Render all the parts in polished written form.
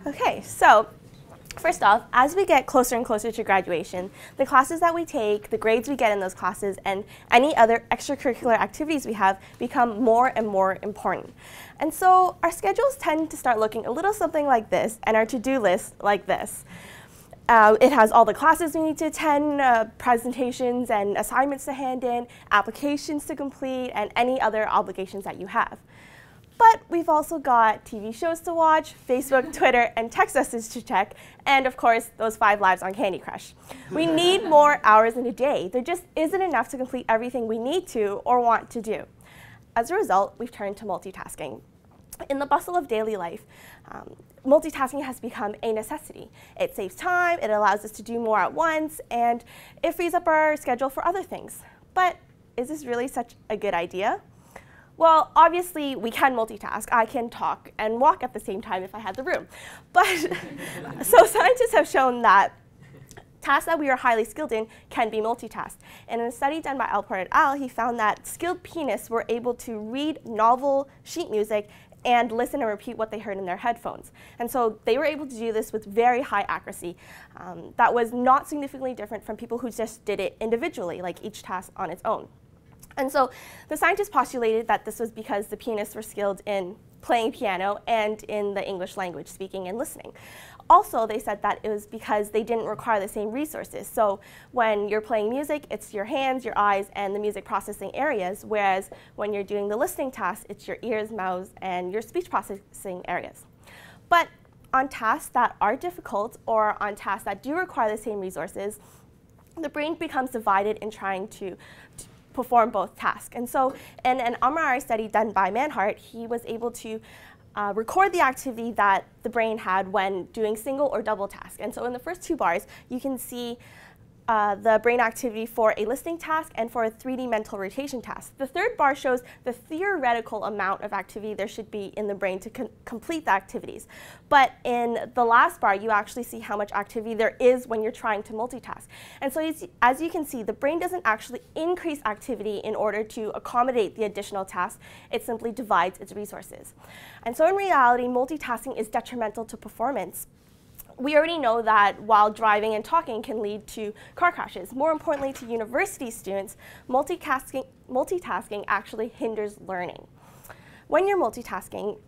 Okay, so first off, as we get closer and closer to graduation, the classes that we take, the grades we get in those classes, and any other extracurricular activities we have become more and more important. And so our schedules tend to start looking a little something like this, and our to-do list like this. It has all the classes we need to attend, presentations and assignments to hand in, applications to complete, and any other obligations that you have. But we've also got TV shows to watch, Facebook, Twitter, and text messages to check, and of course, those 5 lives on Candy Crush. We need more hours in a day. There just isn't enough to complete everything we need to or want to do. As a result, we've turned to multitasking. In the bustle of daily life, multitasking has become a necessity. It saves time, it allows us to do more at once, and it frees up our schedule for other things. But is this really such a good idea? Well, obviously, we can multitask. I can talk and walk at the same time if I had the room. But so scientists have shown that tasks that we are highly skilled in can be multitasked. And in a study done by Alport et al., he found that skilled pianists were able to read novel sheet music and listen and repeat what they heard in their headphones. And so they were able to do this with very high accuracy. That was not significantly different from people who just did it individually, like each task on its own. And so the scientists postulated that this was because the pianists were skilled in playing piano and in the English language, speaking and listening. Also, they said that it was because they didn't require the same resources. So when you're playing music, it's your hands, your eyes, and the music processing areas, whereas when you're doing the listening task, it's your ears, mouths, and your speech processing areas. But on tasks that are difficult or on tasks that do require the same resources, the brain becomes divided in trying to perform both tasks. And so in an MRI study done by Manhart, he was able to record the activity that the brain had when doing single or double tasks. And so in the first 2 bars, you can see the brain activity for a listening task and for a 3D mental rotation task. The 3rd bar shows the theoretical amount of activity there should be in the brain to complete the activities. But in the last bar, you actually see how much activity there is when you're trying to multitask. And so as you can see, the brain doesn't actually increase activity in order to accommodate the additional tasks. It simply divides its resources. And so in reality, multitasking is detrimental to performance. We already know that while driving and talking can lead to car crashes. More importantly to university students, multitasking actually hinders learning. When you're multitasking,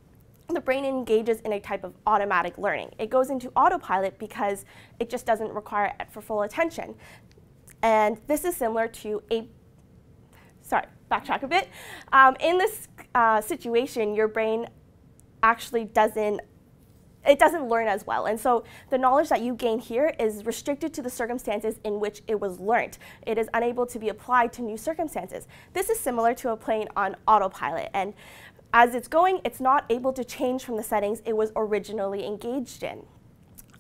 the brain engages in a type of automatic learning. It goes into autopilot because it just doesn't require it for full attention. And this is similar to backtrack a bit. In this situation, your brain actually doesn't learn as well. And so the knowledge that you gain here is restricted to the circumstances in which it was learned. It is unable to be applied to new circumstances. This is similar to a plane on autopilot. And as it's going, it's not able to change from the settings it was originally engaged in.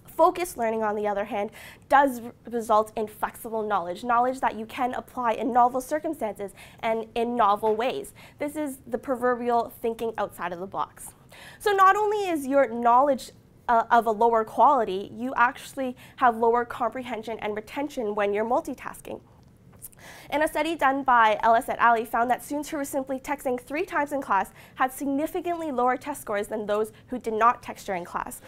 Focused learning, on the other hand, does result in flexible knowledge, knowledge that you can apply in novel circumstances and in novel ways. This is the proverbial thinking outside of the box. So not only is your knowledge of a lower quality, you actually have lower comprehension and retention when you're multitasking. In a study done by Ellis et al. Found that students who were simply texting 3 times in class had significantly lower test scores than those who did not text during class.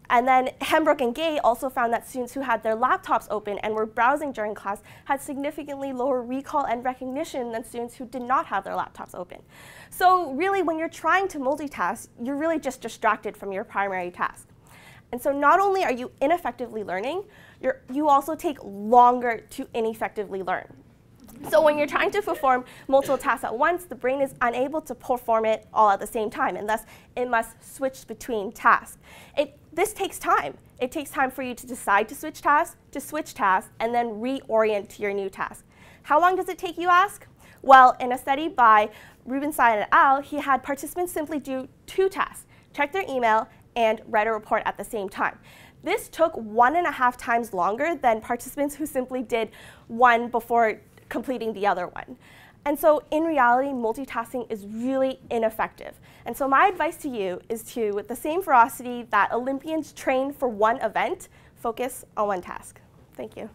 And then Hembrook and Gay also found that students who had their laptops open and were browsing during class had significantly lower recall and recognition than students who did not have their laptops open. So really, when you're trying to multitask, you're really just distracted from your primary task. And so not only are you ineffectively learning, you also take longer to ineffectively learn. So when you're trying to perform multiple tasks at once, the brain is unable to perform it all at the same time, and thus it must switch between tasks. This takes time. It takes time for you to decide to switch tasks, and then reorient to your new task. How long does it take, you ask? Well, in a study by Rubenstein et al., he had participants simply do 2 tasks, check their email and write a report at the same time. This took 1.5 times longer than participants who simply did one before completing the other one. And so in reality, multitasking is really ineffective. And so my advice to you is to, with the same ferocity that Olympians train for one event, focus on one task. Thank you.